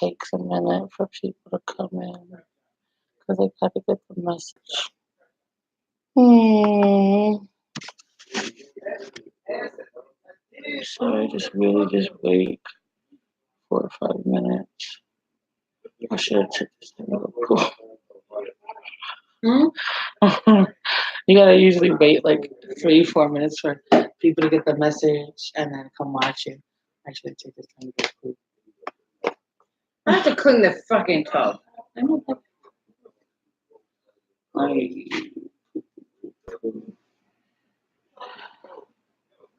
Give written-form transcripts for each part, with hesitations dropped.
takes a minute for people to come in because they got to get the message. So I just really just wait 4 or 5 minutes. I should have took this thing to the pool. You gotta usually wait like 3, 4 minutes for people to get the message and then come watch you. I should take this time to go poop. I have to clean the fucking tub. I know that.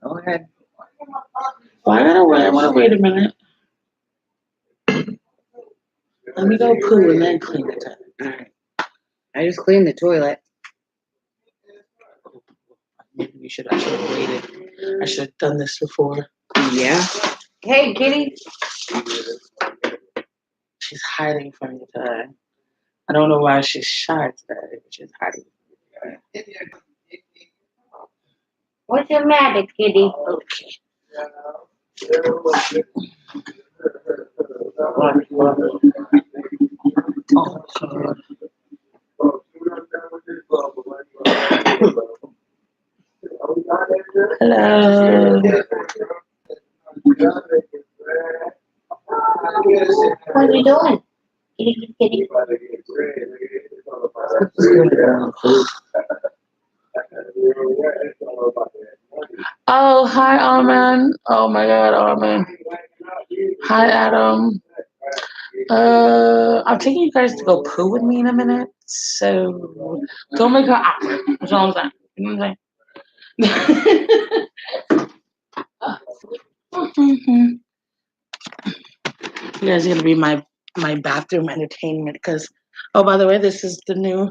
Go ahead. Well, I wanna wait a minute. Let me go poo and then clean the tub. Alright. I just cleaned the toilet. Maybe we should. I should have waited. I should have done this before. Yeah. Hey, kitty. She's hiding from me today. I don't know why she's shy today, but she's hiding. What's the matter, kitty? Okay. Oh, God. Hello. What are you doing? Kitty, kitty. Oh, hi, Armin. Oh my God, Armin. Hi, Adam. I'm taking you guys to go poo with me in a minute, so don't make her awkward. That's all I'm saying. You know what I'm saying? You guys are gonna be my bathroom entertainment because, oh, by the way, this is the new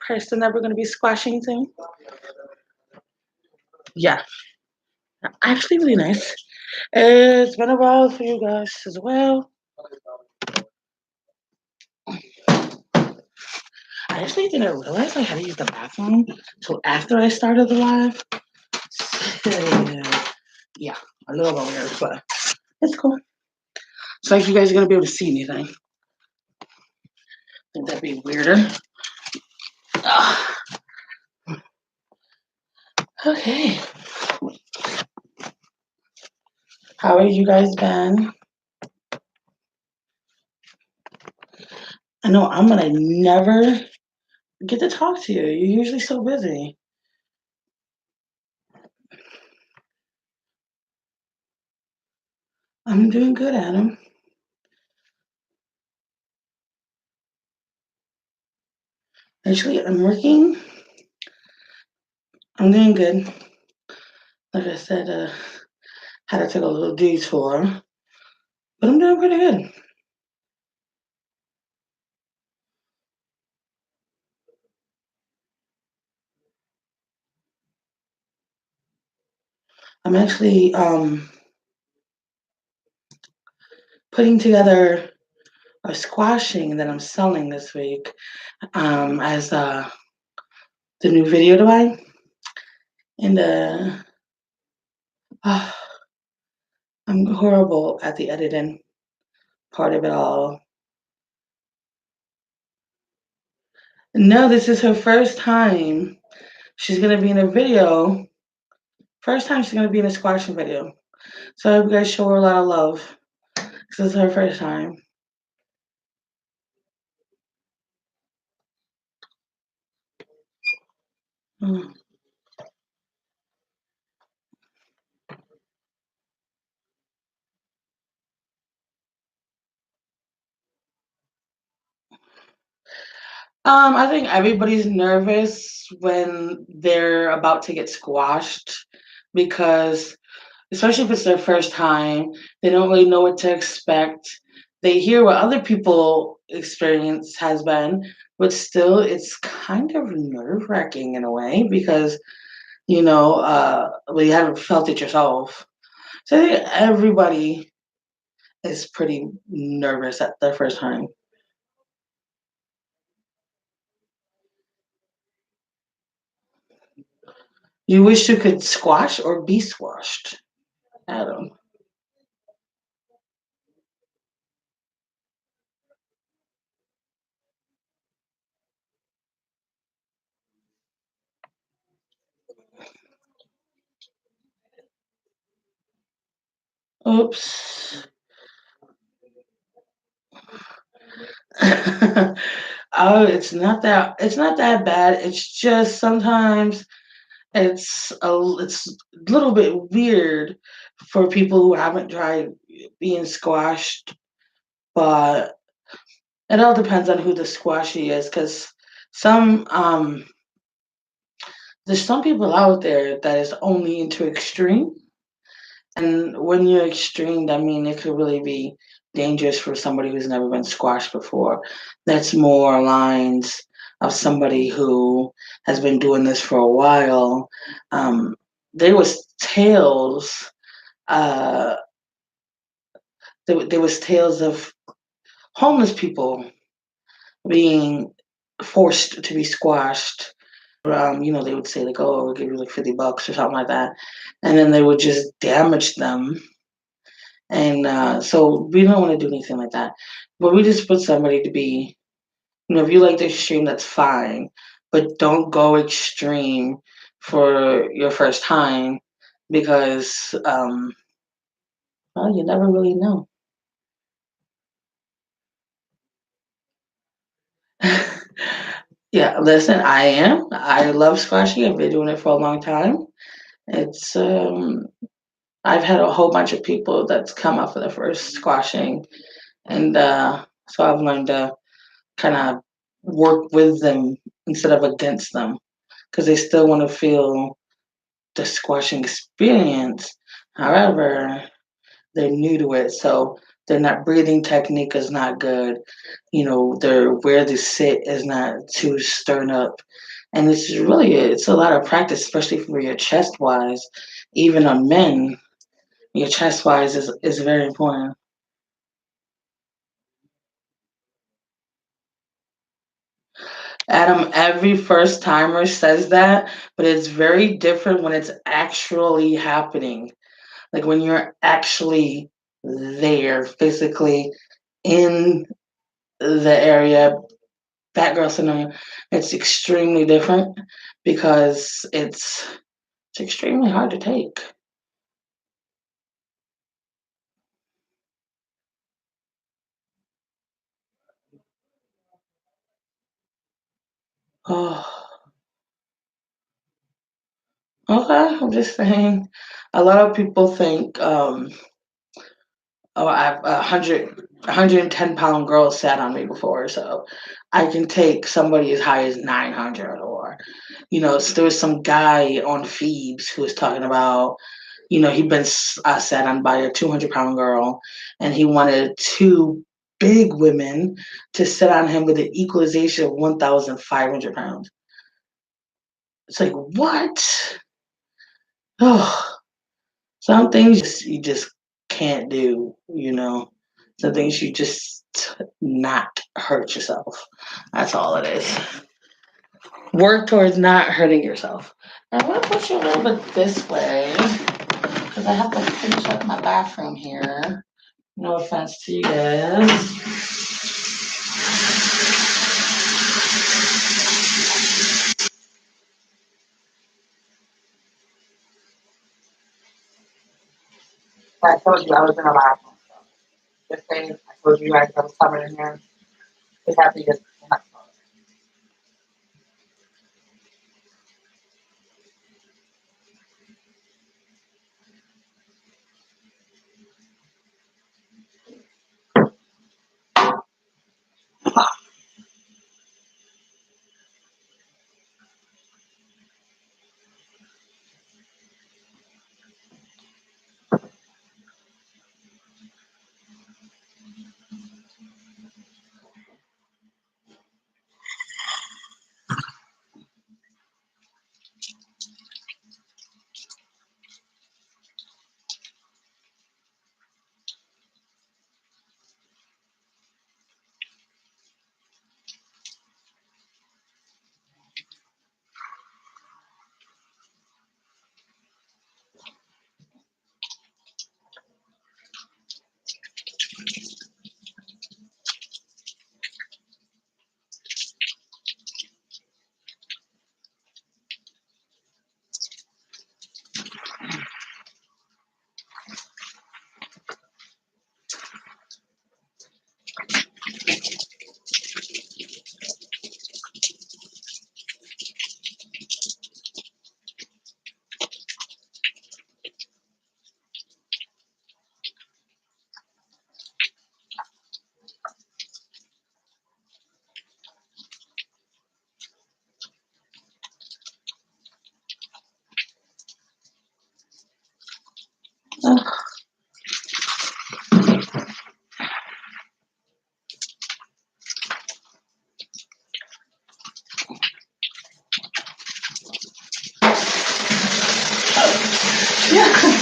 person that we're gonna be squashing soon. Yeah, actually, really nice. It's been a while for you guys as well. I actually didn't realize I had to use the bathroom until after I started the live. So, yeah, a little bit weird, but it's cool. It's like you guys are gonna be able to see anything. I think that'd be weirder. Ugh. Okay. How have you guys been? I know I'm gonna never get to talk to you. You're usually so busy. I'm doing good, Adam. Actually, I'm working. I'm doing good. Like I said, had to take a little detour, but I'm doing pretty good. I'm actually putting together a squashing that I'm selling this week as the new video to buy. And I'm horrible at the editing part of it all. No, this is her first time. She's gonna be in a video. First time she's gonna be in a squashing video. So I hope you guys show her a lot of love. This is her first time. Mm. I think everybody's nervous when they're about to get squashed because, especially if it's their first time, they don't really know what to expect. They hear what other people experience has been, but still, it's kind of nerve wracking in a way because well, you haven't felt it yourself. So I think everybody is pretty nervous at their first time. You wish you could squash or be squashed, Adam. Oops. It's not that bad. It's just sometimes it's a little bit weird for people who haven't tried being squashed, but it all depends on who the squashy is, because some there's some people out there that is only into extreme, and when you're extreme, I mean it could really be dangerous for somebody who's never been squashed before. That's more lines of somebody who has been doing this for a while. Um, there was tales. Uh, there was tales of homeless people being forced to be squashed. They would say like, "Oh, we'll give you like $50 or something like that," and then they would just damage them. And so we don't want to do anything like that. But we just put somebody to be, if you like the extreme, that's fine. But don't go extreme for your first time because, well, you never really know. Yeah, listen, I am. I love squashing. I've been doing it for a long time. It's I've had a whole bunch of people that's come up for the first squashing, and so I've learned to kind of work with them instead of against them because they still want to feel the squashing experience. However, they're new to it, so their not breathing technique is not good. Their where they sit is not too stern up, and it's a lot of practice, especially for your chest wise. Even on men, your chest wise is very important. Adam, every first timer says that, but it's very different when it's actually happening. Like when you're actually there physically in the area, Batgirl scenario, it's extremely different because it's extremely hard to take. Oh, okay. I'm just saying. A lot of people think, oh, I've 110-pound girl sat on me before, so I can take somebody as high as 900. Or, there was some guy on Phoebes who was talking about, he'd been sat on by a 200-pound girl, and he wanted two big women to sit on him with an equalization of 1,500 pounds. It's like, what? Oh, some things you just can't do, Some things you just not hurt yourself. That's all it is. Work towards not hurting yourself. I'm gonna push you a little bit this way because I have to finish up my bathroom here. No offense to you guys. I told you I was in a bathroom. Just saying, I told you guys I was covered in here. Just have to just.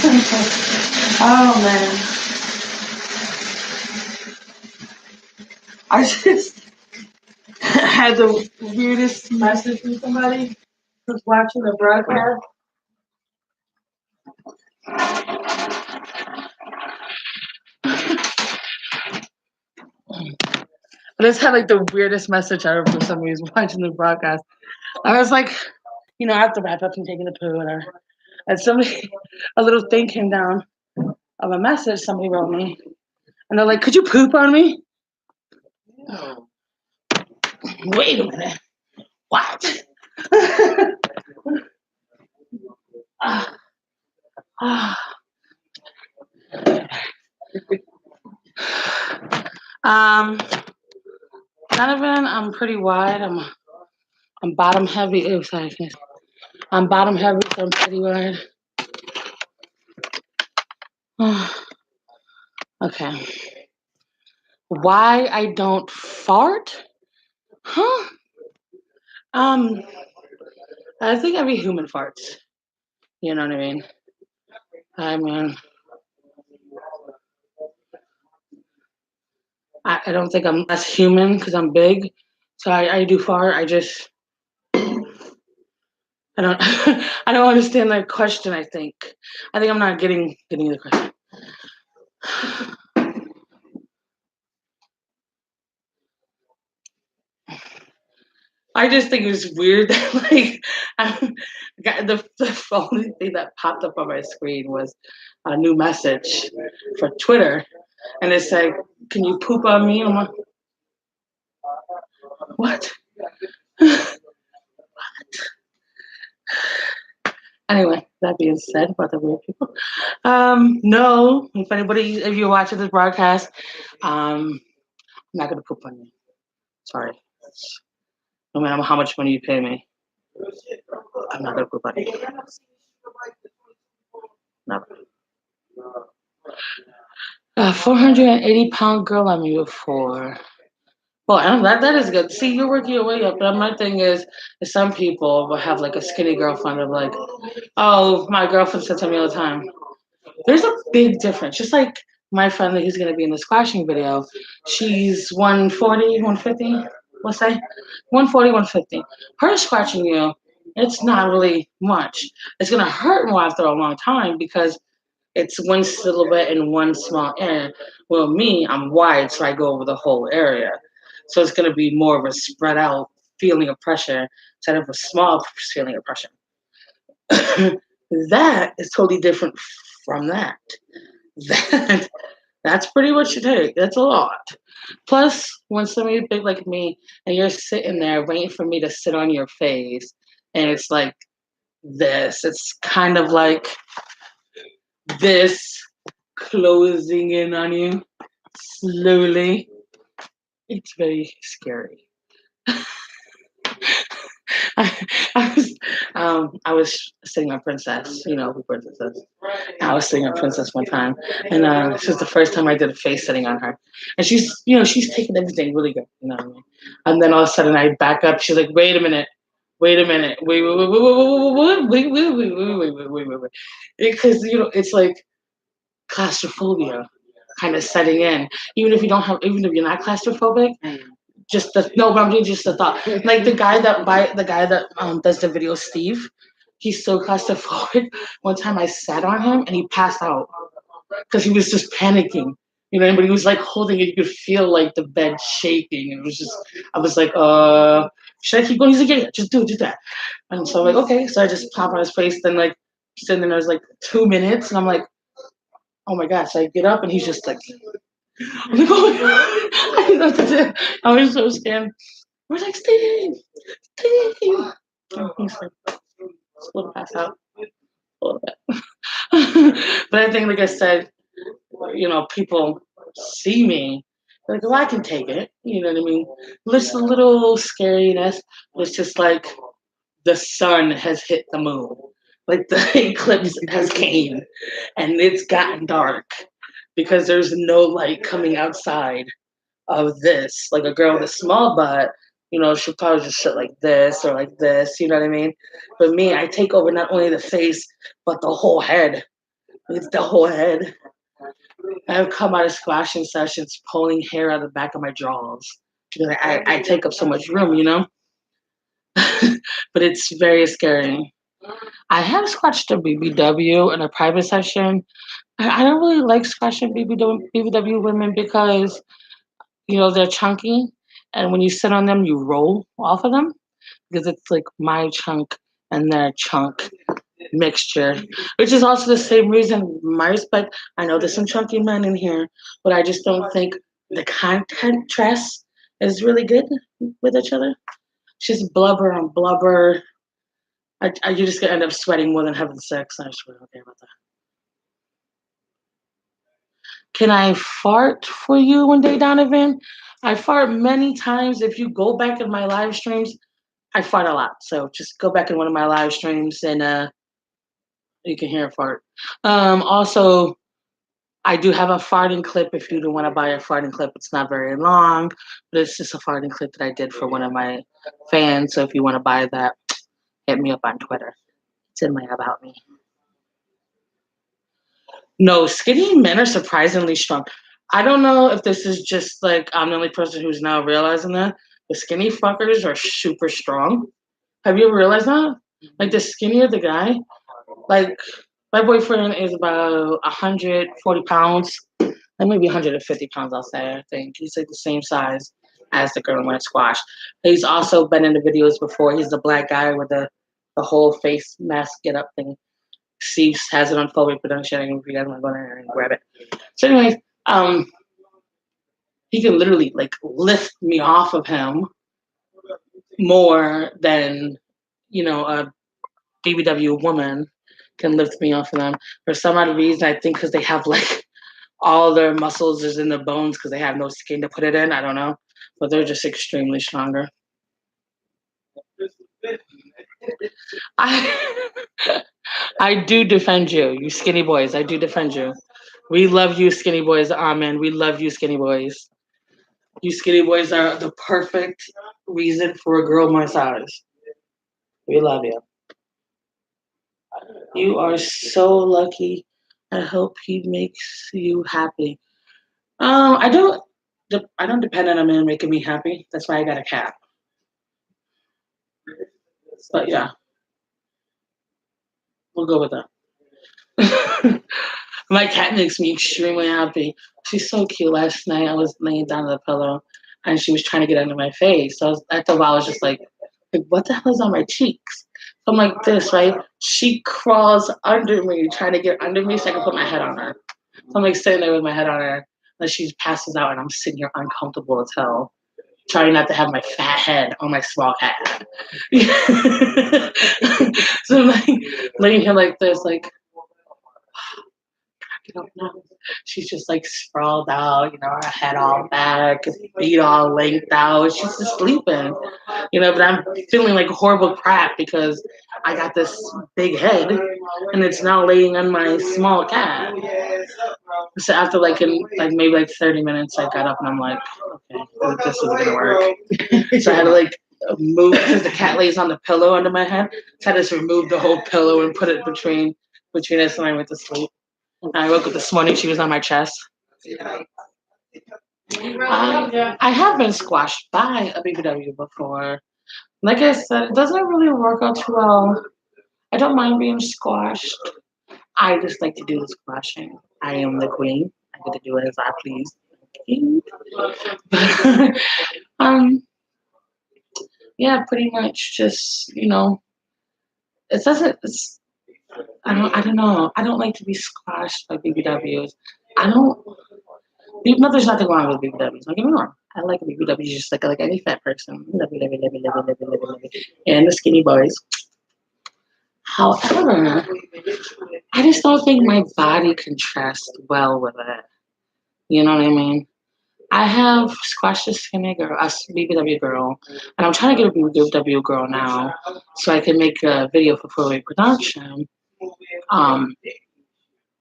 Oh man, I just had the weirdest message from somebody who's watching the broadcast. I just had like the weirdest message ever from somebody who's watching the broadcast. I was like, I have to wrap up and taking the poo and somebody, a little thing came down of a message somebody wrote me, and they're like, "Could you poop on me?" Wait a minute, what? um, Donovan, I'm pretty wide. I'm bottom heavy. Oh, sorry. I'm bottom heavy, so I'm pretty wide. Okay. Why I don't fart? Huh? I think every human farts. You know what I mean? I mean, I don't think I'm less human because I'm big. So I do fart. I don't I don't understand the question. I think I'm not getting the question. I just think it was weird that like the only thing that popped up on my screen was a new message for Twitter, and it said, "Can you poop on me?" I'm like, what? Anyway, that being said about the weird people, no. If you're watching this broadcast, I'm not gonna poop on you. Sorry. No matter how much money you pay me, I'm not gonna poop on you. Never. 480-pound girl on me before. Well, that is good. See, you're working your way up. But my thing is some people will have like a skinny girlfriend of like, oh, my girlfriend said to me all the time. There's a big difference. Just like my friend that he's gonna be in the squashing video, she's 140, 150, let's say. 140, 150. Her scratching you, it's not really much. It's gonna hurt more after a long time because it's one silhouette in one small area. Well, me, I'm wide, so I go over the whole area. So it's going to be more of a spread out feeling of pressure instead of a small feeling of pressure. That is totally different from that. That that's pretty much you take. That's a lot. Plus, when somebody's big like me and you're sitting there waiting for me to sit on your face, and it's like this, it's kind of like this closing in on you slowly. It's very scary. I was sitting on Princess, who Princess is. I was sitting on Princess one time, and this was the first time I did a face sitting on her, and she's taking everything really good, you know what I mean. And then all of a sudden I back up. She's like, "Wait a minute, wait a minute, wait," because it's like claustrophobia kind of setting in. Even if you're not claustrophobic, but I'm doing just the thought. Like the guy that does the video, Steve. He's so claustrophobic. One time I sat on him and he passed out because he was just panicking. But he was like holding it. You could feel like the bed shaking. It was just, I was like, should I keep going? He's like, yeah, just do that. And so I'm like, okay. So I just pop on his face. Then like sitting there was like 2 minutes, and I'm like, oh my gosh. So I get up and he's just like, I'm like, oh my god. I didn't know what to do. I was so scared. We're like, Steve. And he's like, just a little pass out, a little bit. But I think, like I said, people see me, like, oh, I can take it. You know what I mean? There's a little scariness. It's just like the sun has hit the moon. Like the eclipse has came and it's gotten dark because there's no light coming outside of this. Like a girl with a small butt, she'll probably just sit like this or like this, you know what I mean? But me, I take over not only the face, but the whole head. It's the whole head. I've come out of squashing sessions pulling hair out of the back of my drawers because I take up so much room, you know. But it's very scary. I have squashed a BBW in a private session. I don't really like squashing BBW women because they're chunky, and when you sit on them, you roll off of them because it's like my chunk and their chunk mixture, which is also the same reason, my respect. I know there's some chunky men in here, but I just don't think the content dress is really good with each other. It's just blubber on blubber. You're just gonna end up sweating more than having sex. I swear, okay about that. Can I fart for you one day, Donovan? I fart many times. If you go back in my live streams, I fart a lot. So just go back in one of my live streams and you can hear a fart. Also, I do have a farting clip if you do want to buy a farting clip. It's not very long, but it's just a farting clip that I did for one of my fans. So if you want to buy that, hit me up on Twitter. It's in my About Me. No, skinny men are surprisingly strong. I don't know if this is just like I'm the only person who's now realizing that. The skinny fuckers are super strong. Have you ever realized that? Like the skinnier the guy, like my boyfriend is about 140 pounds, like maybe 150 pounds, I'll say. I think he's like the same size as the girl when I squash. He's also been in the videos before. He's the black guy with the whole face mask get up thing. Steve has it on full reproduction. If you guys want to go there and grab it. So, anyways, he can literally like lift me off of him more than a BBW woman can lift me off of them. For some odd reason, I think because they have like all their muscles is in their bones because they have no skin to put it in. I don't know, but they're just extremely stronger. I I do defend you, you skinny boys. I do defend you. We love you, skinny boys. Amen. We love you, skinny boys. You skinny boys are the perfect reason for a girl my size. We love you. You are so lucky. I hope he makes you happy. I don't. I don't depend on a man making me happy. That's why I got a cat. But yeah, we'll go with that. My cat makes me extremely happy. She's so cute. Last night I was laying down on the pillow, and she was trying to get under my face. So after a while, I was just like, what the hell is on my cheeks? So I'm like this, right? She crawls under me, trying to get under me so I can put my head on her. So I'm like sitting there with my head on her, and she passes out, and I'm sitting here uncomfortable as hell, trying not to have my fat head on my small cat head. So I'm like laying here like this, like get up now. She's just like sprawled out, her head all back, feet all length out. She's just sleeping, but I'm feeling like horrible crap because I got this big head and it's now laying on my small cat. So after maybe 30 minutes, I got up and I'm like, okay, this isn't gonna work. So I had to move because the cat lays on the pillow under my head. So I just removed the whole pillow and put it between us, and I went to sleep. I woke up this morning, she was on my chest. I have been squashed by a BBW before. Like I said, it doesn't really work out too well. I don't mind being squashed. I just like to do the squashing. I am the queen. I get to do it as I please. Yeah, pretty much just, it doesn't, I don't know. I don't like to be squashed by BBWs. I don't. No, there's nothing wrong with BBWs. Don't get me wrong. I like BBWs just like any fat person. Love it. And the skinny boys. However, I just don't think my body contrasts well with it. You know what I mean? I have squashed a skinny girl, a BBW girl, and I'm trying to get a BBW girl now so I can make a video for full reproduction.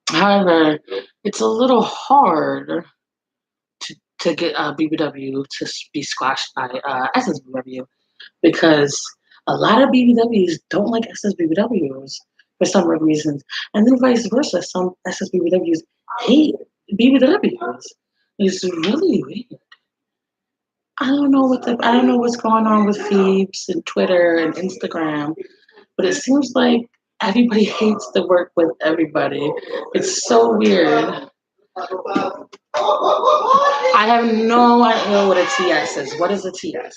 However, it's a little hard to get a BBW to be squashed by SSBW because a lot of BBWs don't like SSBWs for some reasons, and then vice versa. Some SSBBWs hate BBWs. It's really weird. I don't know what's going on with Phoebes and Twitter and Instagram, but it seems like everybody hates to work with everybody. It's so weird. I have no idea what a TS is. What is a TS?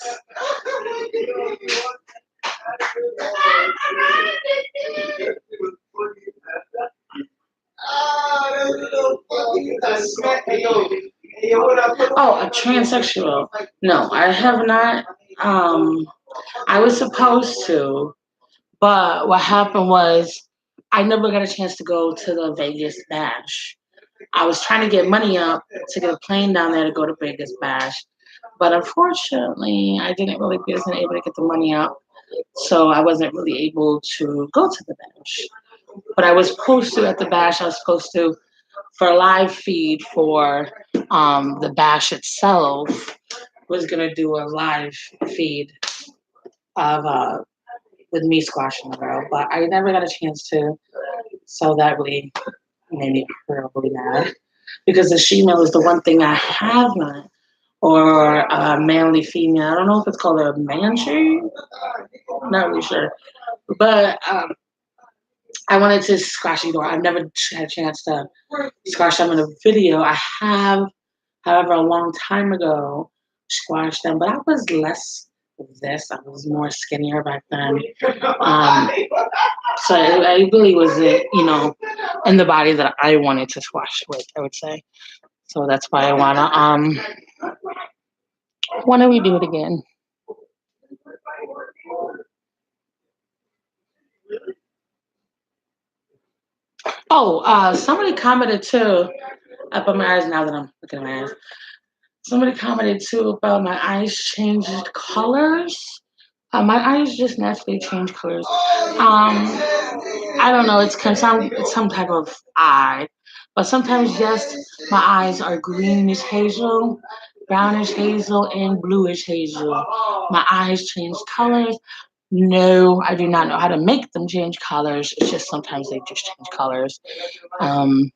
Oh, a transsexual. No, I have not. Um, I was supposed to, but what happened was I never got a chance to go to the Vegas Bash. I was trying to get money up to get a plane down there to go to Vegas Bash, but unfortunately, I didn't really wasn't able to get the money up, so I wasn't really able to go to the bash. But I was supposed to at the bash. I was supposed to for a live feed for the bash itself. Was gonna do a live feed of with me squashing the girl, but I never got a chance to. So that really made me really mad because the shemale is the one thing I haven't, or manly female. I don't know if it's called a man shade. Not really sure, but I wanted to squash them. I've never had a chance to squash them in a video. I have, however, a long time ago squashed them, but I was less of this. I was more skinnier back then. So it really was it, in the body that I wanted to squash with, I would say. So that's why I wanna redo it again. Oh, somebody commented too up on my eyes now that I'm looking at my eyes. Somebody commented too about my eyes changed colors. My eyes just naturally change colors. I don't know. It's some type of eye, but sometimes yes, my eyes are greenish hazel, brownish hazel, and bluish hazel. My eyes change colors. No, I do not know how to make them change colors. It's just sometimes they just change colors. Um,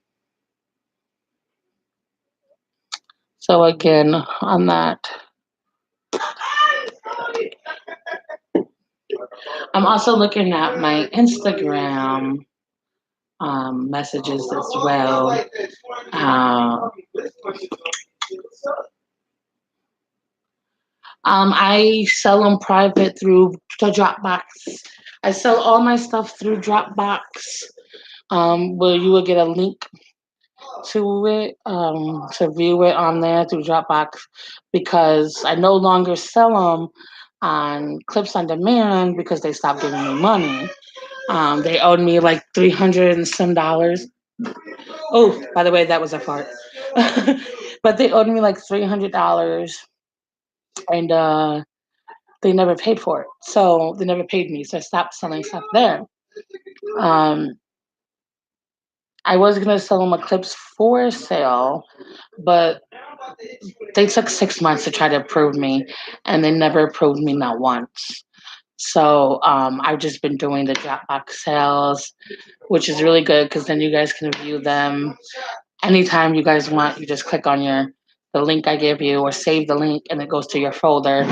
so again, on that, I'm also looking at my Instagram messages as well. I sell them private through the Dropbox. I sell all my stuff through Dropbox, where you will get a link to it to view it on there through Dropbox because I no longer sell them on Clips on Demand because they stopped giving me money. They owed me like $300 and some dollars. Oh, by the way, that was a fart. But they owed me like $300, and they never paid for it. So they never paid me. So I stopped selling stuff there. Um, I was gonna sell them Eclipse for sale, but they took 6 months to try to approve me, and they never approved me not once. So I've just been doing the Dropbox sales, which is really good because then you guys can view them anytime you guys want. You just click on the link I give you or save the link, and it goes to your folder,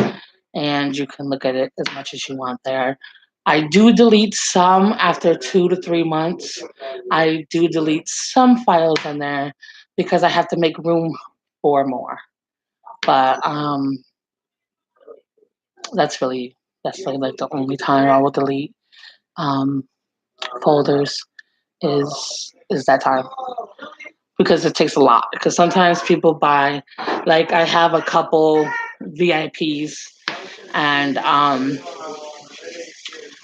and you can look at it as much as you want there. I do delete some after 2 to 3 months. I do delete some files in there because I have to make room for more. But that's really like the only time I will delete um, folders is that time because it takes a lot. Because sometimes people buy, like I have a couple VIPs, and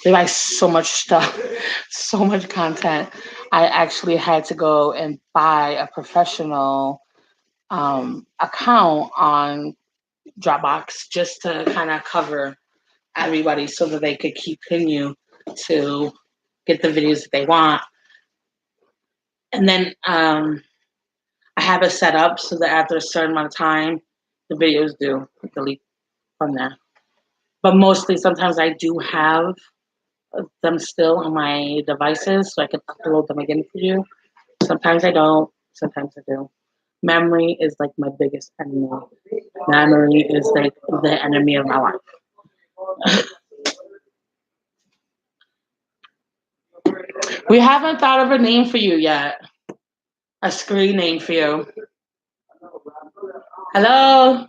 they buy so much stuff, so much content. I actually had to go and buy a professional account on Dropbox just to kind of cover everybody so that they could continue to get the videos that they want. And then I have it set up so that after a certain amount of time, the videos do delete from there. But mostly, sometimes I do have them still on my devices so I can upload them again for you. Sometimes I don't, sometimes I do. Memory is like my biggest enemy. Memory is like the enemy of my life. We haven't thought of a name for you yet. A screen name for you. Hello?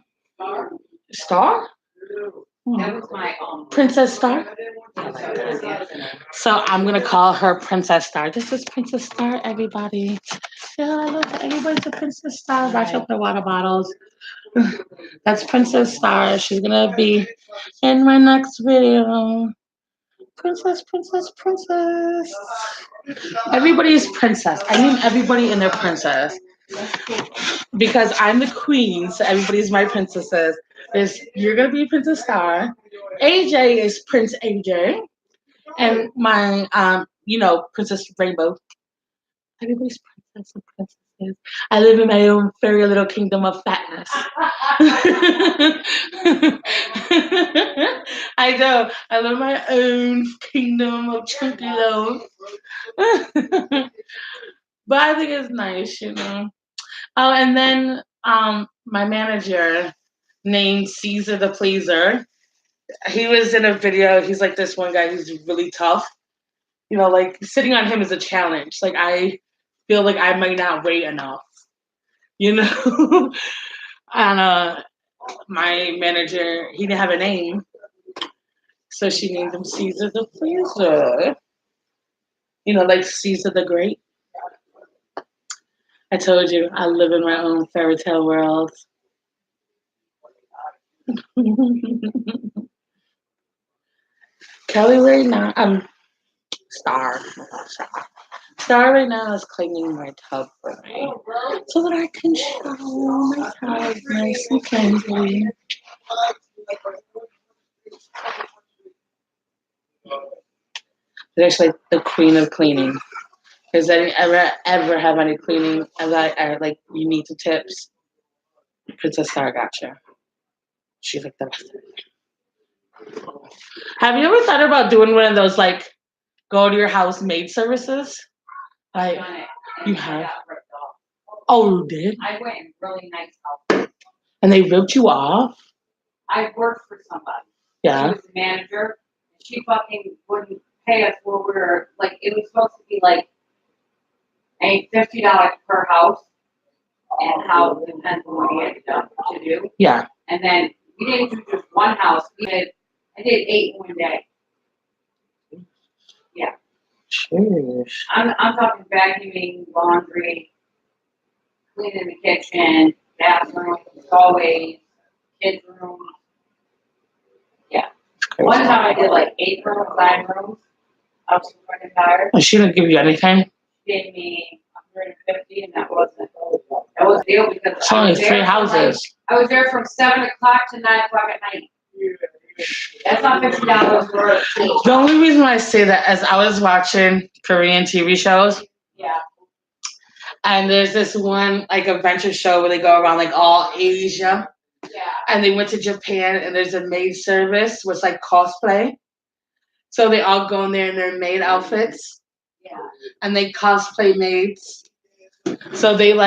Star? That was my Princess Star? So I'm gonna call her Princess Star. This is Princess Star, everybody. Yeah, look, everybody's a Princess Star. Watch out for water bottles. That's Princess Star. She's gonna be in my next video. Princess, princess, princess. Everybody is princess. I name everybody in their princess because I'm the queen, so everybody's my princesses. You're gonna be Princess Star. AJ is Prince AJ, and my Princess Rainbow. Everybody's princess and princesses. I live in my own fairy little kingdom of fatness. I know. I live my own kingdom of chunky loaf. But I think it's nice, you know. Oh, and then my manager named Caesar the Pleaser. He was in a video. He's like this one guy who's really tough. You know, like sitting on him is a challenge. Like I feel like I might not weigh enough, you know. And my manager, he didn't have a name, so she named him Caesar the Pleaser. You know, like Caesar the Great. I told you, I live in my own fairy tale world. Kelly right now, Star. Star right now is cleaning my tub for me so that I can show my tub nice and cleanly. She's like the queen of cleaning. Does any ever have any cleaning? I like you need some tips. Princess Star gotcha. She's like the best. Have you ever thought about doing one of those like go to your house maid services? Like you have. Oh, you did? I went in really nice house. And they ripped you off? I worked for somebody. Yeah. She was the manager. She fucking wouldn't pay us what we were like. It was supposed to be like $50 per house, and how it depends on what you had to do. Yeah. And then we didn't do just one house. I did 8 in one day. Yeah. Sheesh. I'm talking vacuuming, laundry, cleaning the kitchen, bathroom, hallways, kids' rooms. Yeah. One time I did like 8 rooms, 9 rooms. I was so fucking tired. And she didn't give you anything? She gave me $150, and that was the deal because It's only 3 houses. I was there from 7 o'clock to 9 o'clock at night. That's not $50 worth. The only reason why I say that is I was watching Korean TV shows. Yeah. And there's this one like adventure show where they go around like all Asia. Yeah. And they went to Japan and there's a maid service with like cosplay. So they all go in there in their maid outfits. Yeah. And they cosplay maids. So they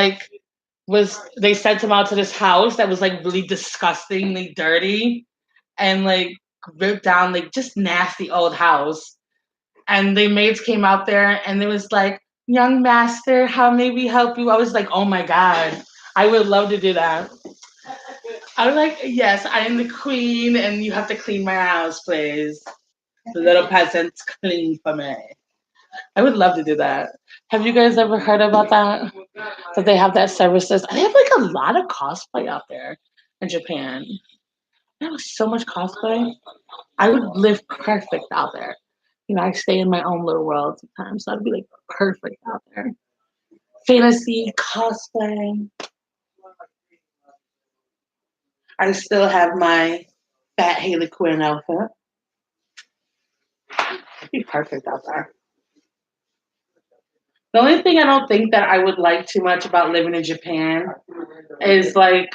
sent them out to this house that was like really disgustingly dirty and like ripped down, like just nasty old house. And the maids came out there and it was like, young master, how may we help you? I was like, oh my God, I would love to do that. I was like, yes, I am the queen and you have to clean my house, please. The little peasants clean for me. I would love to do that. Have you guys ever heard about that? That they have that services? They have like a lot of cosplay out there in Japan. They have so much cosplay. I would live perfect out there. You know, I stay in my own little world sometimes, so I'd be like perfect out there. Fantasy cosplay. I still have my fat Haley Quinn outfit. I'd be perfect out there. The only thing I don't think that I would like too much about living in Japan is like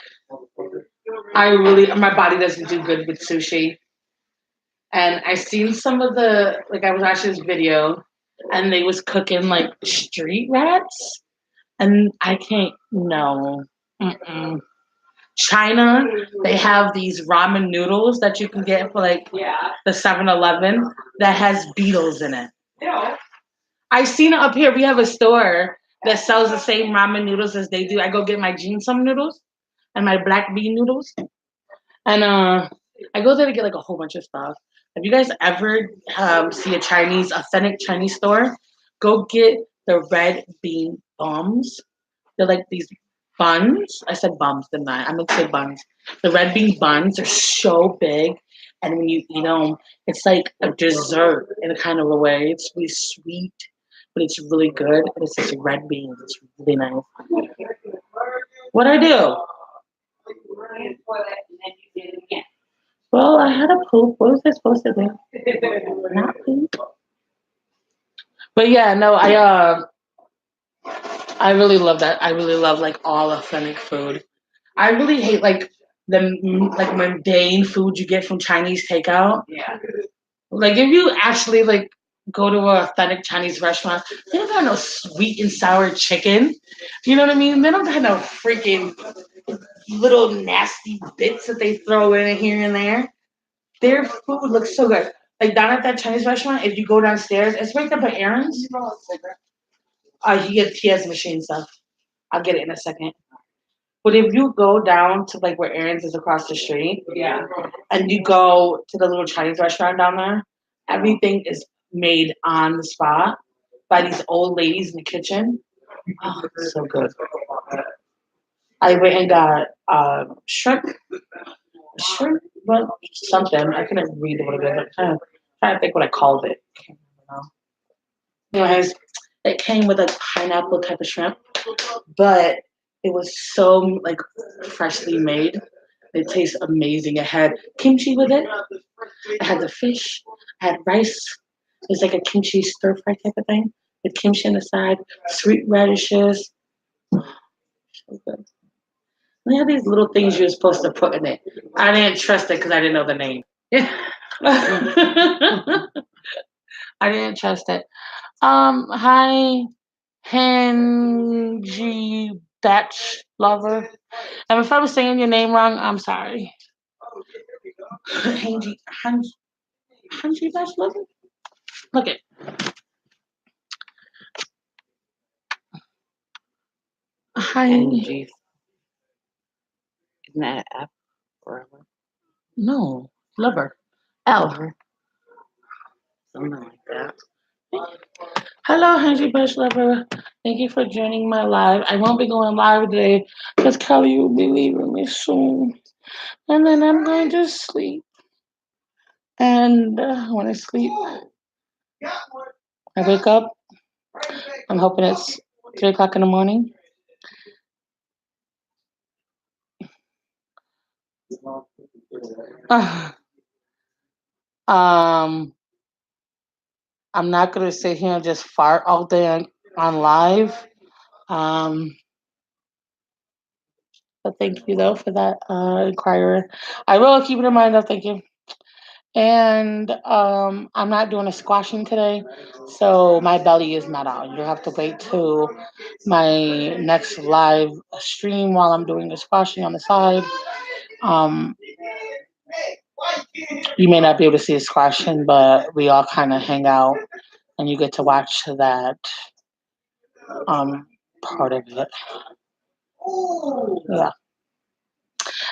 my body doesn't do good with sushi. And I seen some of the like I was watching this video, and they was cooking like street rats, and I can't no. Mm-mm. China, they have these ramen noodles that you can get for like the 7-Eleven that has beetles in it. I seen it up here. We have a store that sells the same ramen noodles as they do. I go get my ginseng noodles and my black bean noodles. And I go there to get like a whole bunch of stuff. If you guys ever see a authentic Chinese store, go get the red bean bombs. They're like these buns. I said bums, didn't I? I meant to say buns. The red bean buns are so big. And when you eat them, it's like a dessert in a kind of a way. It's really sweet, but it's really good. And it's just red beans. It's really nice. What I do? Well, I had a poop. What was I supposed to do? Not poop. But yeah, no, I really love that. I really love like all authentic food. I really hate like the like mundane food you get from Chinese takeout. Yeah. Like if you actually like go to an authentic Chinese restaurant, they don't have no sweet and sour chicken. You know what I mean? They don't have no freaking little nasty bits that they throw in here and there. Their food looks so good. Like down at that Chinese restaurant, if you go downstairs, it's right there by Aaron's. He has machine stuff. I'll get it in a second. But if you go down to like where Aaron's is across the street, and you go to the little Chinese restaurant down there, everything is made on the spot by these old ladies in the kitchen. Oh, it's so good. I went and got shrimp, well, something. I couldn't read what it was. I'm trying to think what I called it. I can't remember now. Anyways, it came with like pineapple type of shrimp, but it was so like freshly made. It tastes amazing. It had kimchi with it. I had the fish. I had rice. It was like a kimchi stir fry type of thing with kimchi on the side, sweet radishes. So good. They had these little things you were supposed to put in it. I didn't trust it because I didn't know the name. I didn't trust it. Hi, Henji Batch Lover. And if I was saying your name wrong, I'm sorry. Henji Batch Lover? Look it. Hi. Angie. Isn't that an F or a No, Lover. L. something like that? Hello, Henji Batch Lover. Thank you for joining my live. I won't be going live today because Kelly will be leaving me soon. And then I'm going to sleep. And when I sleep, I wake up. I'm hoping it's 3 o'clock in the morning. I'm not gonna sit here and just fart all day on live. But thank you though for that inquiry. I will keep it in mind though. Thank you. And I'm not doing a squashing today, so my belly is not out. You'll have to wait till my next live stream while I'm doing the squashing on the side. Um, you may not be able to see the squashing, but we all kind of hang out, and you get to watch that part of it. Yeah.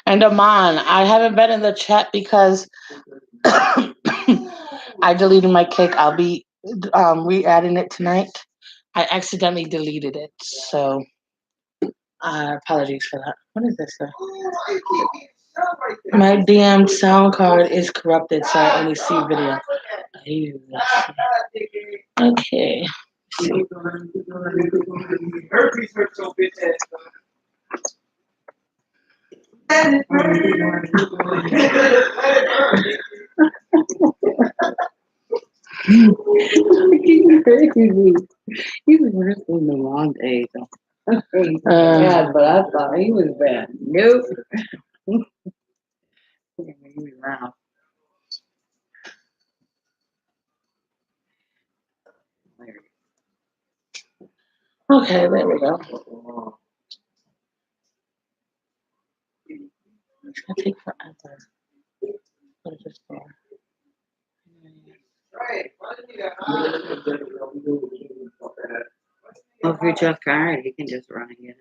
And Aman, I haven't been in the chat because I deleted my kick. I'll be re-adding it tonight. I accidentally deleted it, so apologies for that. What is this? My damn sound card is corrupted, so I only see video. Okay. He was worse than the long day. Yeah, but I thought he was bad. Nope. He made me laugh. Okay, there we go. It's gonna take forever. What is this for? Well, if you're Jeff Carr, you can just run and get it.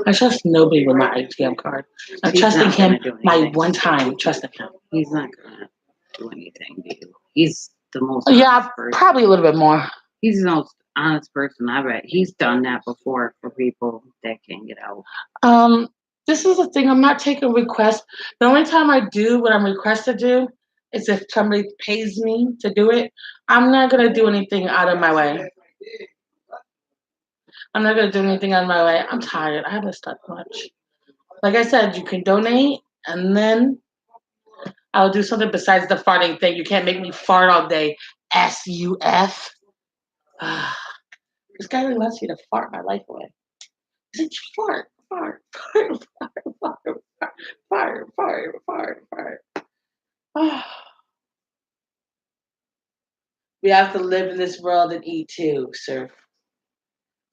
I trust nobody with my ATM card. I'm He's trusting not gonna him do my anything. one time, trusting him. He's not gonna do anything to you. He's the most Yeah, honest person. probably a little bit more. He's the most honest person I bet. He's done that before for people that can't get out. This is the thing. I'm not taking requests. The only time I do what I'm requested to do is if somebody pays me to do it. I'm not gonna do anything out of my way. I'm not gonna do anything out of my way. I'm tired. I haven't slept much. Like I said, you can donate, and then I'll do something besides the farting thing. You can't make me fart all day. SUF. This guy really wants me to fart my life away. He said, fart, fart, fart, fart, fart, fart, fart, fart. We have to live in this world and eat too, sir.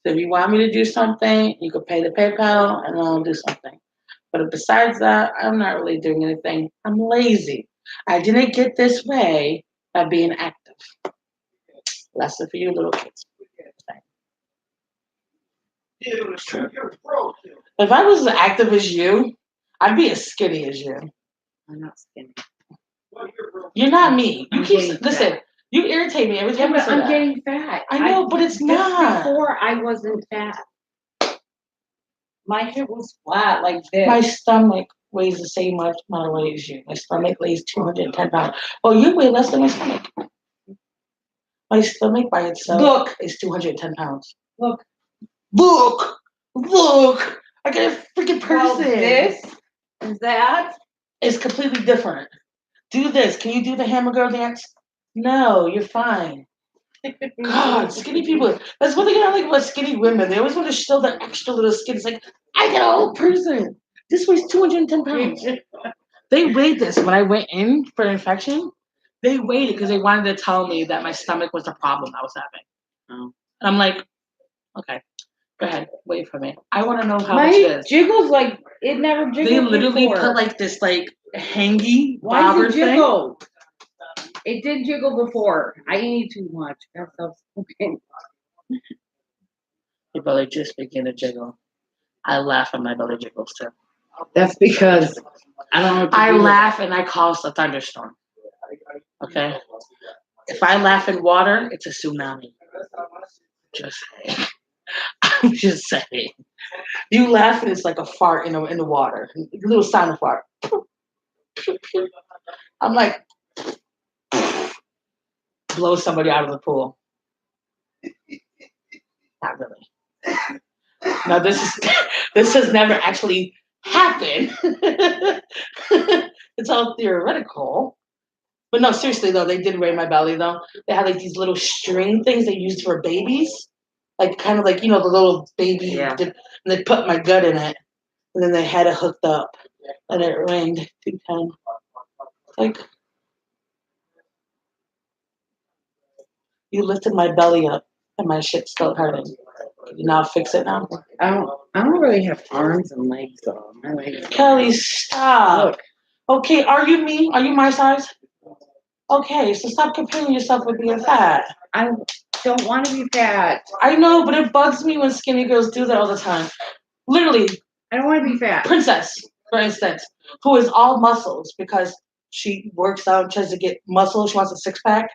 So if you want me to do something, you can pay the PayPal and I'll do something. But besides that, I'm not really doing anything. I'm lazy. I didn't get this way by being active. Lesson for you little kids. If I was as active as you, I'd be as skinny as you. I'm not skinny. You're not me. You I'm keep getting listen. fat. You irritate me every time you say I'm that. getting fat. I know, but it's just not. Before I wasn't fat. My head was flat like this. My stomach weighs the same amount of weight as you. My stomach weighs 210 pounds. Oh, you weigh less than my stomach. My stomach by itself is 210 pounds. Look. I got a freaking person. Well, this is that. It's completely different. Do this. Can you do the hammer girl dance? No, you're fine. God, skinny people. That's one thing I don't like about skinny women. They always want to show their extra little skin. It's like, I got a whole person. This weighs 210 pounds. They weighed this when I went in for infection. They weighed it because they wanted to tell me that my stomach was the problem I was having. Oh. And I'm like, okay, go ahead, wait for me. I want to know how My much it is. jiggles like it never jiggled. They literally before. put like this like hangy Why bobber does it thing. jiggle? It did jiggle before. I eat too much. That's okay. Your belly just began to jiggle. I laugh and my belly jiggles too. That's because I don't know what to I do with laugh and I cause a thunderstorm. Okay? If I laugh in water, it's a tsunami. Just saying. I'm just saying. You laugh and it's like a fart in the water. A little sound of fart. I'm like, blow somebody out of the pool. Not really. Now this has never actually happened. It's all theoretical. But no, seriously though, they did weigh my belly though. They had like these little string things they used for babies. Like kind of like, you know, the little baby, Yeah. and they put my gut in it. And then they had it hooked up. And it rained 210. Like, you lifted my belly up and my shit's still hurting. Can you now fix it now? I don't really have arms and legs though. My legs. Kelly, stop. Look. Okay, are you me? Are you my size? Okay, so stop comparing yourself with being fat. I don't want to be fat. I know, but it bugs me when skinny girls do that all the time. Literally, I don't want to be fat. Princess, for instance, who is all muscles because she works out and tries to get muscles. She wants a six pack.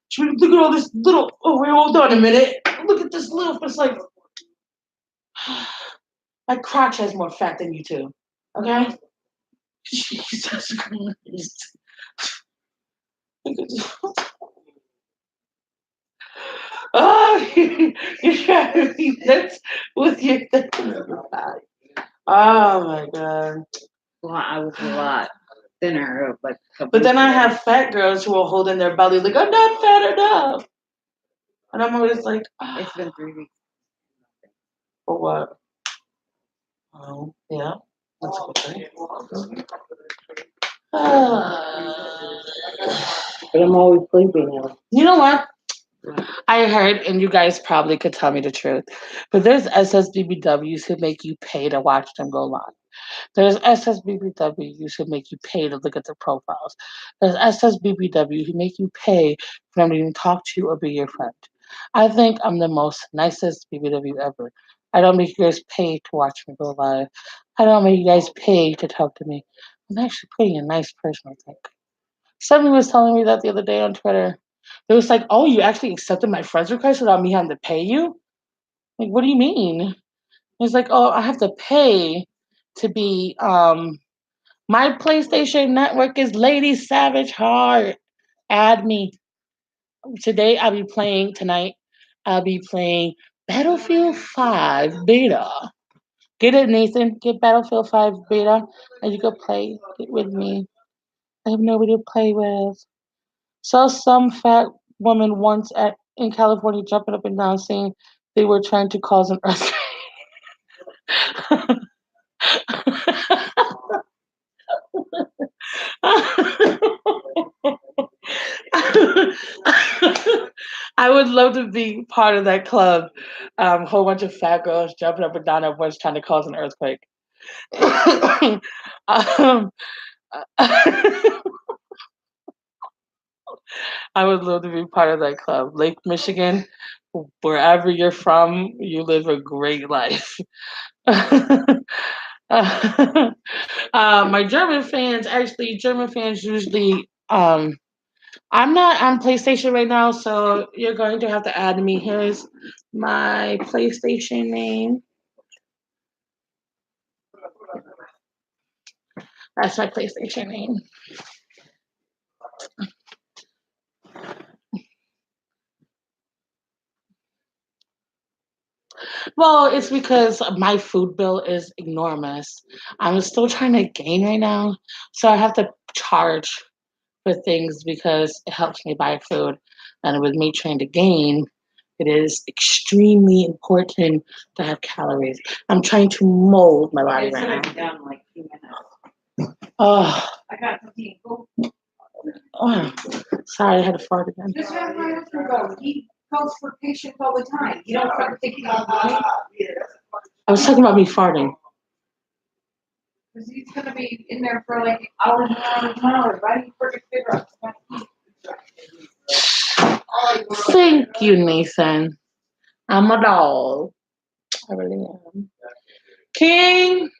She look at all this little. Oh, wait, hold on a minute. Look at this little. It's like my crotch has more fat than you two. Okay. Jesus Christ. Oh, you're trying to be nuts with your thing. Oh my god. Well, I was a lot thinner, like. But then I have fat girls who will hold in their belly like, I'm not fat enough. And I'm always like, oh. It's been 3 weeks. For what? Oh, yeah. That's a good thing. But I'm always sleeping now. You know what? I heard, and you guys probably could tell me the truth, but there's SSBBWs who make you pay to watch them go live. There's SSBBWs who make you pay to look at their profiles. There's SSBBW who make you pay for them to even talk to you or be your friend. I think I'm the most nicest BBW ever. I don't make you guys pay to watch me go live. I don't make you guys pay to talk to me. I'm actually pretty a nice person, I think. Somebody was telling me that the other day on Twitter. It was like, "Oh, you actually accepted my friend's request without me having to pay you?" Like, what do you mean? It's like, "Oh, I have to pay to be my PlayStation network is Lady Savage Heart. Add me. Today I'll be playing tonight. I'll be playing Battlefield 5 beta. Get it, Nathan. Get Battlefield 5 beta and you can play it with me. I have nobody to play with. Saw some fat woman once at in California jumping up and down saying they were trying to cause an earthquake. I would love to be part of that club. Whole bunch of fat girls jumping up and down at once trying to cause an earthquake. um, I would love to be part of that club. Lake Michigan, wherever you're from, you live a great life. My German fans usually, I'm not on PlayStation right now, so you're going to have to add me. Here's my PlayStation name. That's my PlayStation name. Well, it's because my food bill is enormous. I'm still trying to gain right now, so I have to charge for things because it helps me buy food. And with me trying to gain, it is extremely important to have calories. I'm trying to mold my body right now. Down in like 2 minutes. Oh, I got something cool. oh, sorry, I had to fart again. Just have my husband go. He calls for patients all the time. You don't start thinking about money. I was talking about me farting. Because he's gonna be in there for like hours and hours and hours. Why do you freaking figure out? Thank you, Nathan. I'm a doll. I really am. King,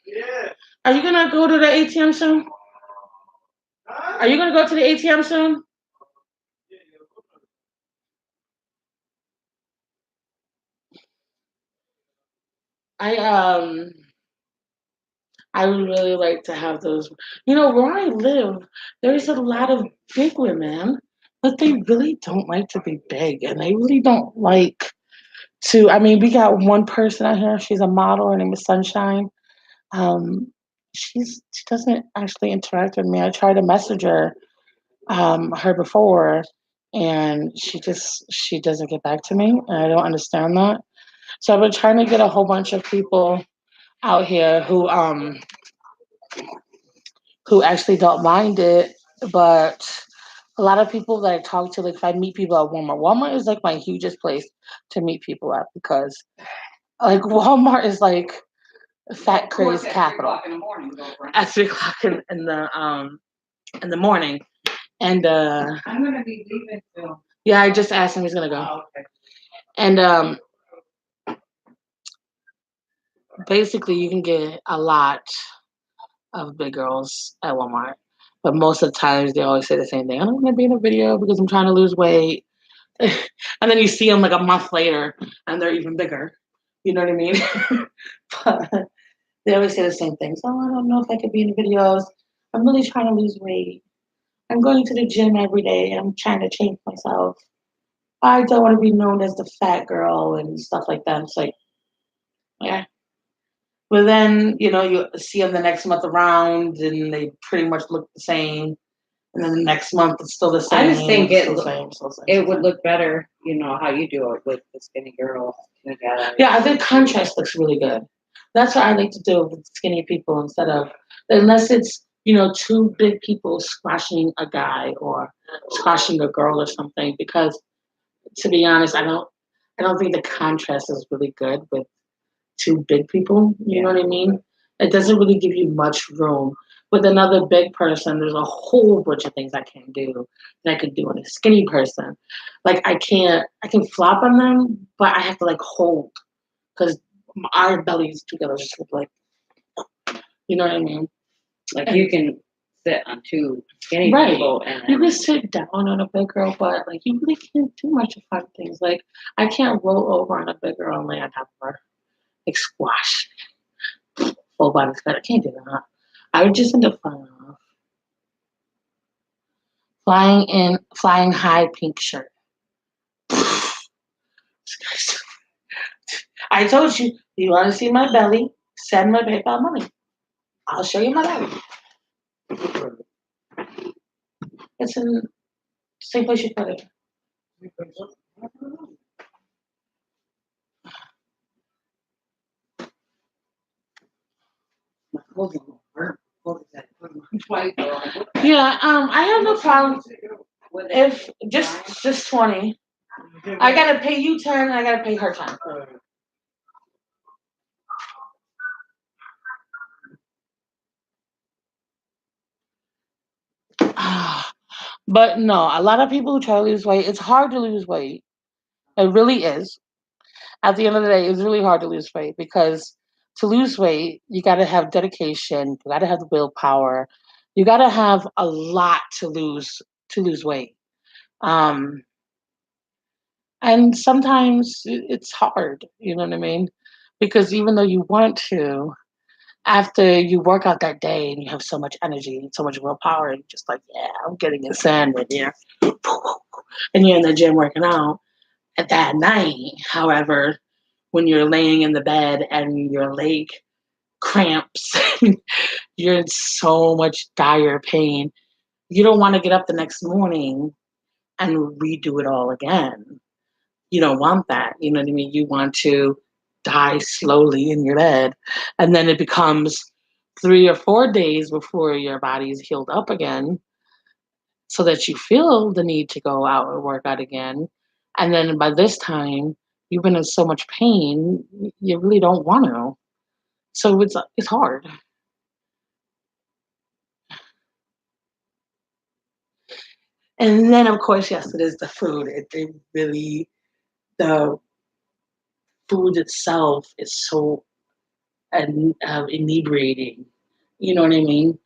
are you gonna go to the ATM soon? Are you gonna go to the ATM soon? I I would really like to have those. You know, where I live, there's a lot of big women, but they really don't like to be big, and they really don't like to. I mean, we got one person out here. She's a model. Her name is Sunshine. Um, she doesn't actually interact with me. I tried to message her before, and she doesn't get back to me, and I don't understand that. So I've been trying to get a whole bunch of people out here who actually don't mind it, but a lot of people that I talk to, like if I meet people at Walmart is like my hugest place to meet people at because like Walmart is like fat craze capital. At 3 o'clock in the morning. And I'm gonna be leaving soon. yeah, I just asked him he's gonna go. Oh, okay. And basically you can get a lot of big girls at Walmart. But most of the times they always say the same thing. I don't want to be in a video because I'm trying to lose weight. And then you see them like a month later and they're even bigger. You know what I mean? But they always say the same thing. So I don't know if I could be in videos. I'm really trying to lose weight. I'm going to the gym every day. I'm trying to change myself. I don't want to be known as the fat girl and stuff like that. It's like, yeah. But then, you know, you see them the next month around and they pretty much look the same. And then the next month it's still the same. I just think still the same, still the same, it still would the look better, you know, how you do it with the skinny girls together. same. Yeah, I think contrast looks really good. That's what I like to do with skinny people instead of, unless it's, you know, two big people squashing a guy or squashing a girl or something, because To be honest, I don't think the contrast is really good with two big people. You know what I mean? It doesn't really give you much room. With another big person, there's a whole bunch of things I can't do that I could do on a skinny person. Like I can flop on them, but I have to like hold because our bellies together just look like, you know what I mean? Like you can sit on two skinny Right. people and You then, can sit down on a big girl, but like you really can't do much of fun things. Like I can't roll over on a big girl and lay on top of her, like squash, full body fat. I can't do that. I would just end up falling off. Flying high pink shirt. I told you, you want to see my belly? Send my PayPal money. I'll show you my belly. It's in the same place you put it. Yeah, I have no problem if just 20. I gotta pay you 10 and I gotta pay her 10. But no, a lot of people who try to lose weight, it's hard to lose weight. It really is. At the end of the day, it's really hard to lose weight because to lose weight, you got to have dedication, you got to have the willpower, you got to have a lot to lose weight. Um, and sometimes it's hard, you know what I mean? Because even though you want to, after you work out that day and you have so much energy and so much willpower, and you're just like, yeah, I'm getting a sandwich, yeah, and you're in the gym working out. At that night, however, when you're laying in the bed and your leg cramps, you're in so much dire pain. You don't want to get up the next morning and redo it all again. You don't want that. You know what I mean? You want to die slowly in your bed. And then it becomes 3 or 4 days before your body is healed up again so that you feel the need to go out and work out again. And then by this time, you've been in so much pain, you really don't want to. So it's hard. And then of course, yes, it is the food. It really the food itself is so inebriating. You know what I mean?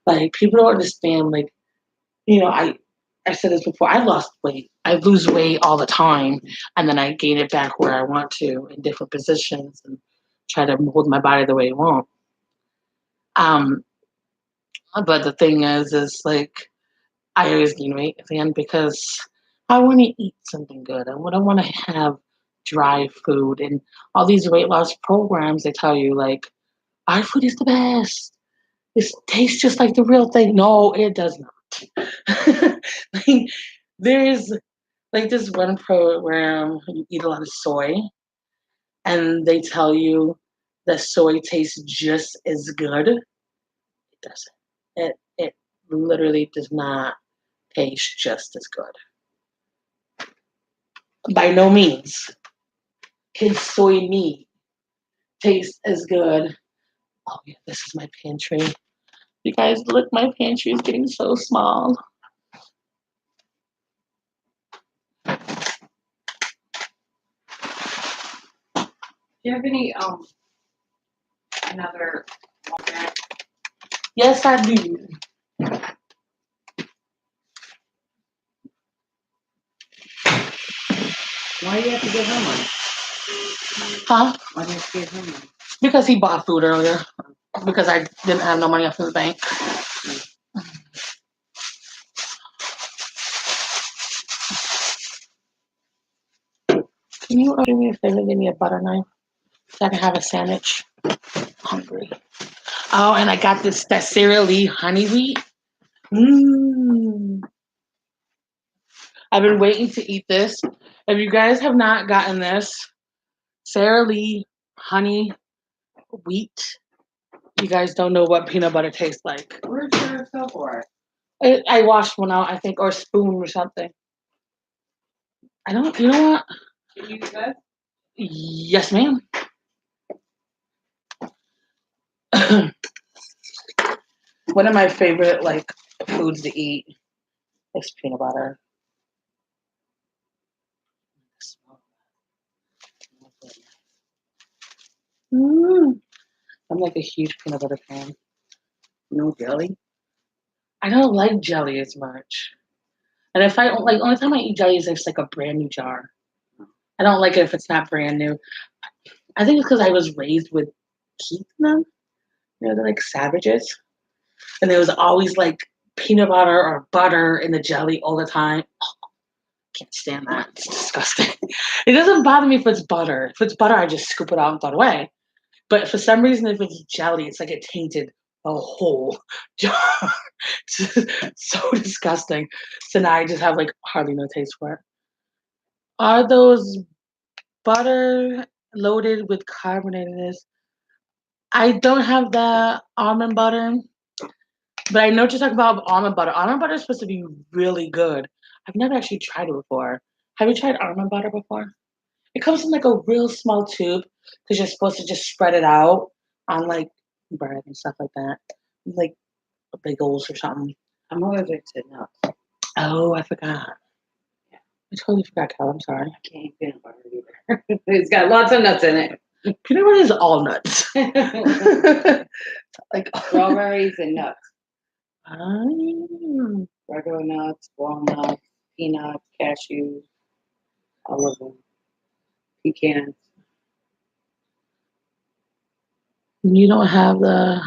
Like people don't understand. Like you know, I said this before. I lost weight. I lose weight all the time, and then I gain it back where I want to in different positions and try to mold my body the way I want. Um, but the thing is like I always gain weight at the end because I want to eat something good. I want to have dry food and all these weight loss programs. They tell you like our food is the best. It tastes just like the real thing. No, it does not. Like there's like this one program you eat a lot of soy and they tell you that soy tastes just as good. It doesn't. It literally does not taste just as good. By no means can soy meat taste as good. Oh yeah, this is my pantry. You guys look, my pantry is getting so small. Do you have any, another laundromat? Yes, I do. why do you have to give him money? Huh? Why do you have to give him money? Because he bought food earlier. Because I didn't have no money left in the bank. Can you do me a favor and give me a butter knife so I can have a sandwich? I'm hungry. Oh, and I got that Sara Lee honey wheat. Mmm. I've been waiting to eat this. If you guys have not gotten this, Sara Lee honey wheat, you guys don't know what peanut butter tastes like. Where's your stuff for? I washed one out, I think, or spoon or something. I don't. You know what? Can you do that? Yes, ma'am. One of my favorite like foods to eat is peanut butter. Mm. I'm like a huge peanut butter fan. No jelly. I don't like jelly as much. And if I like, only time I eat jelly is if it's like a brand new jar. I don't like it if it's not brand new. I think it's because I was raised with teeth in them. You know, they're like savages. And there was always like peanut butter or butter in the jelly all the time. Oh, can't stand that. It's disgusting. It doesn't bother me if it's butter. If it's butter, I just scoop it out and throw it away. But for some reason, if it's jelly, it's like it tainted a whole jar. So disgusting. So now I just have like hardly no taste for it. Are those butter loaded with carbonated? I don't have the almond butter, but I know what you're talking about almond butter. Almond butter is supposed to be really good. I've never actually tried it before. Have you tried almond butter before? It comes in like a real small tube because you're supposed to just spread it out on like bread and stuff like that, like bagels or something. I'm allergic to nuts. Oh, I forgot. I totally forgot, Cal. I'm sorry. I can't eat peanut butter either. It's got lots of nuts in it. Peanut butter is all nuts. Like Strawberries and nuts. um, Regular nuts, walnuts, peanuts, cashews, all of them. Pecans. you don't have the.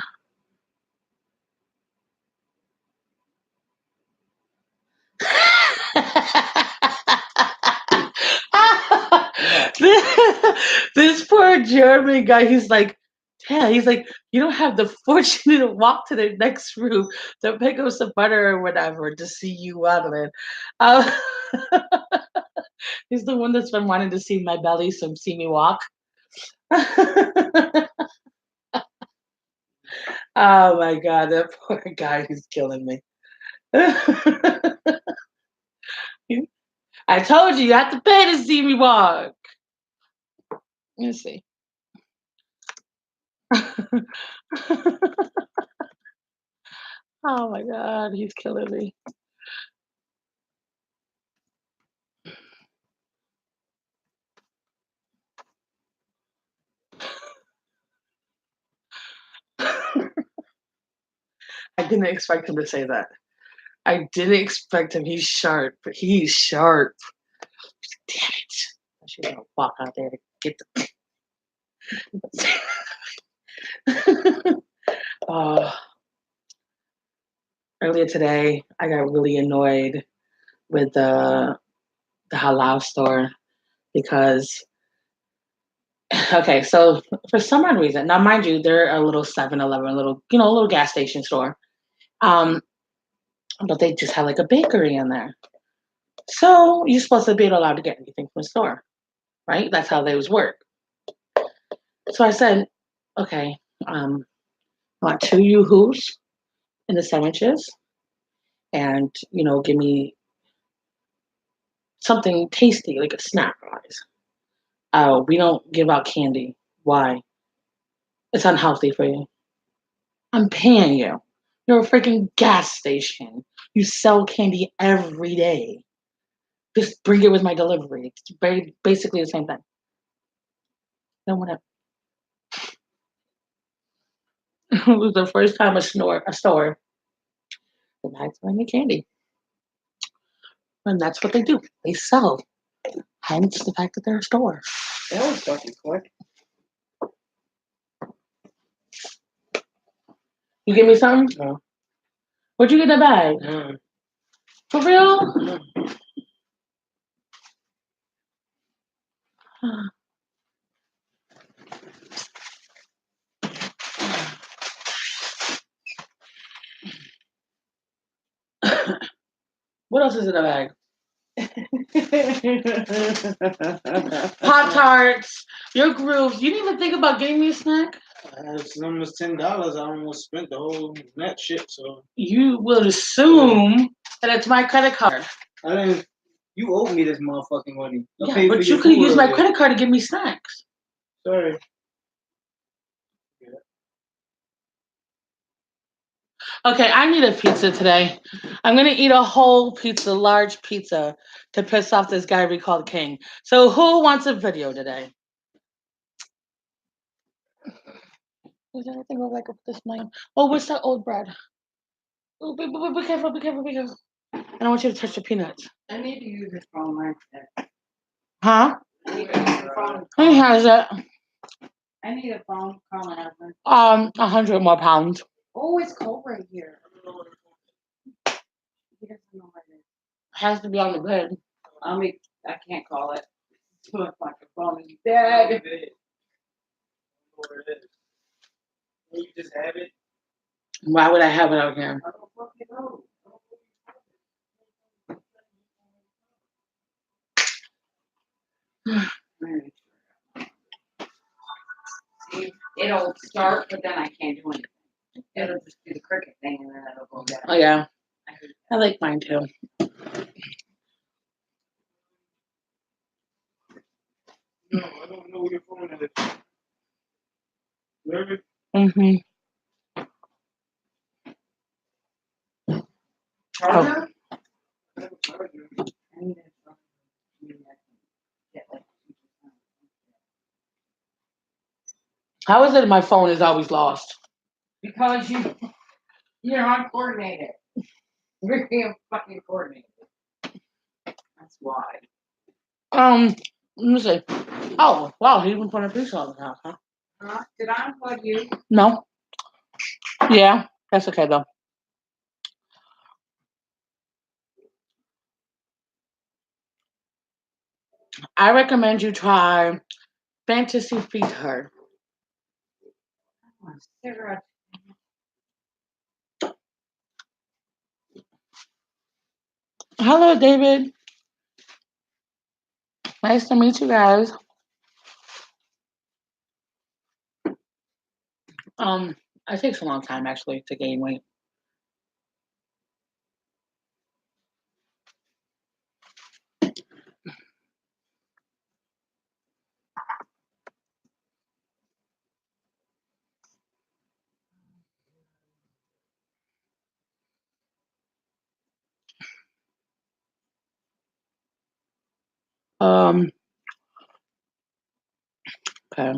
This poor German guy, he's like, yeah, he's like, you don't have the fortune to walk to the next room to pick up some butter or whatever to see you waddling. Um, he's the one that's been wanting to see my belly, so see me walk. Oh my god, that poor guy, he's killing me. I told you, you have to pay to see me walk. Let me see. Oh my god, he's killing me. I didn't expect him to say that. I didn't expect him. He's sharp. He's sharp. Damn it. I should have walk out there to get the. Earlier today, I got really annoyed with the halal store because, okay, so for some odd reason, now mind you, they're a little 7-Eleven, a little, a little gas station store. But they just have like a bakery in there. So you're supposed to be allowed to get anything from the store, right? That's how those work. So I said, okay, I want 2 yoo-hoos in the sandwiches and, give me something tasty, like a snack wise. Oh, we don't give out candy. Why? It's unhealthy for you. I'm paying you. You're a freaking gas station. You sell candy every day. Just bring it with my delivery. It's basically the same thing. No, whatever. It was the first time a store denied selling me candy. And that's what they do. They sell. Hence the fact that they're a store. That was fucking quick. You give me something? No. What'd you get in the bag? Mm. For real? What else is in the bag? Pop Tarts, your grooves. You didn't even think about getting me a snack? As long as $10, I almost spent the whole net shit. So You will assume that it's my credit card. I didn't. You owe me this motherfucking money. I Yeah, paid for but your you could food use my earlier. credit card to give me snacks. Sorry. Okay, I need a pizza today. I'm gonna eat a whole pizza, large pizza, to piss off this guy we called King. So who wants a video today? Does anything look like this man? Oh, what's that old bread? Oh, be careful, be careful, be careful. I don't want you to touch the peanuts. I need to use this phone like that. Huh? I need to use the phone. Who has it? I need a phone call my husband. 100 more pounds. Oh, it's cold right here. He doesn't know where it is. Has to be on the bed. I can't call it. So it's like the phone is dead. Where it is. You just have it. Why would I have it out here? I don't fucking know. See, it'll start, but then I can't do anything. It'll just do the cricket thing and then it'll go down. Oh yeah, I hate I like mine too. No, I don't know where your phone is. Nervous? Mm-hmm. that. Charger? I have a charger. I need a charger. Maybe I can get like 2%. How is it my phone is always lost? Because you're uncoordinated. You're being fucking coordinated. That's why. Let me see. Oh, wow, he even put a pizza on the house, huh? Huh? Did I unplug you? No. Yeah, that's okay though. I recommend you try Fantasy Feeder. Oh, cigarette. Hello, David. Nice to meet you guys. It takes a long time actually to gain weight. Um, okay.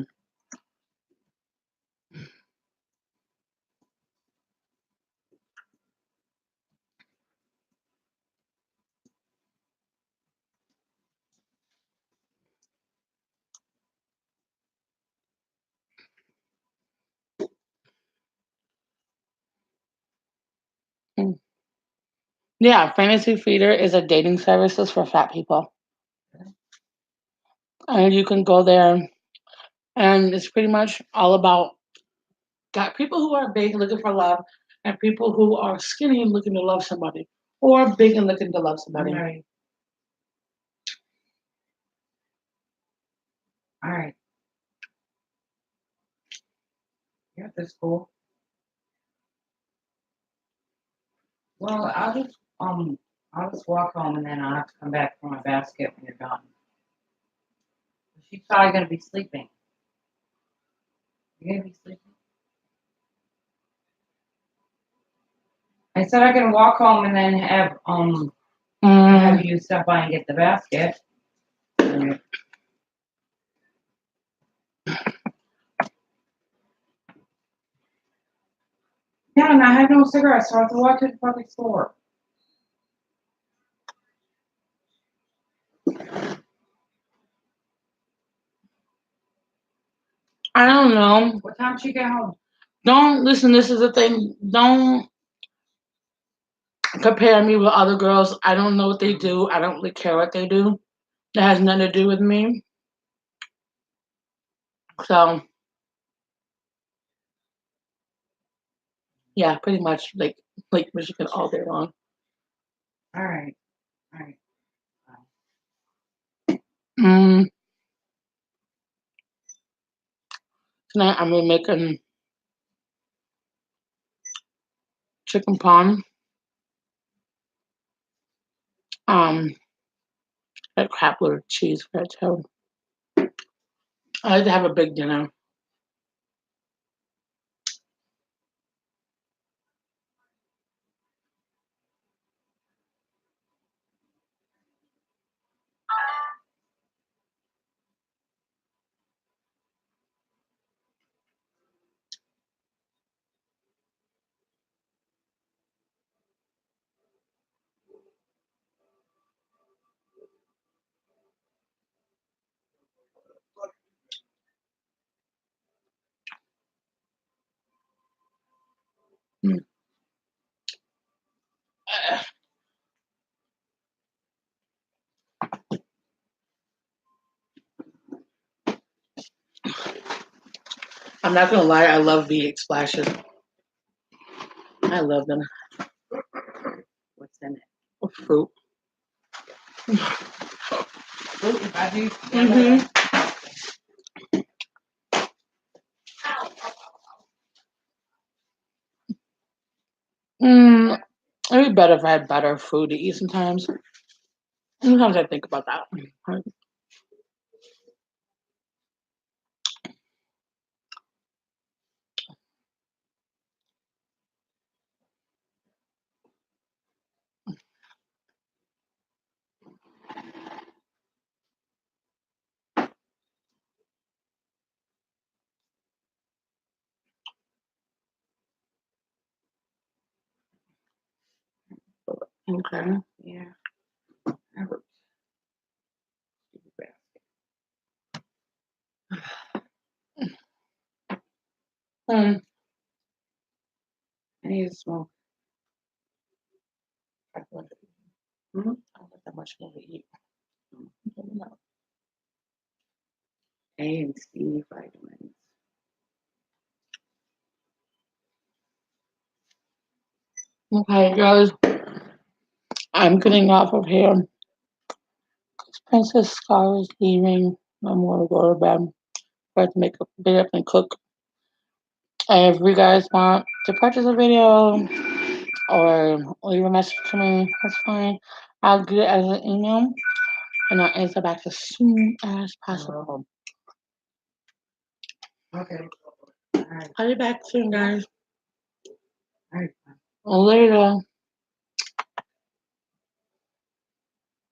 Mm. Yeah, Fantasy Feeder is a dating services for fat people. And you can go there and it's pretty much all about got people who are big looking for love and people who are skinny and looking to love somebody. Or big and looking to love somebody. Alright. Alright. Yeah, that's cool. Well, I'll just walk home and then I'll have to come back for my basket when you're done. She's probably gonna be sleeping. You gonna be sleeping? I said I can walk home and then have you stop by and get the basket. Yeah, and I have no cigarettes, so I have to walk to the fucking store. I don't know. What time did she get home? Don't listen, this is the thing. Don't compare me with other girls. I don't know what they do. I don't really care what they do. That has nothing to do with me. So yeah, pretty much like Michigan all day long. Alright. Alright. Mm. Tonight I'm gonna make chicken parm. That crap load of cheese for that too. I like to have a big dinner. Mm. I'm not gonna lie, I love V8 splashes. I love them. What's in it? Fruit. Fruit and veggies. Mm-hmm. It'd be better if I had better food to eat sometimes. Sometimes I think about that. Okay. Yeah. That hurts. Mm. I need to smoke. I don't Mhm. like that much more to eat. A and C vitamins. Okay, guys. I'm getting off of here. Princess Scar is leaving. I'm gonna go to bed. I have to get up and cook. And if you guys want to purchase a video or leave a message to me, that's fine. I'll get it as an email and I'll answer back as soon as possible. Okay. All right. I'll be back soon, guys. All right. Later.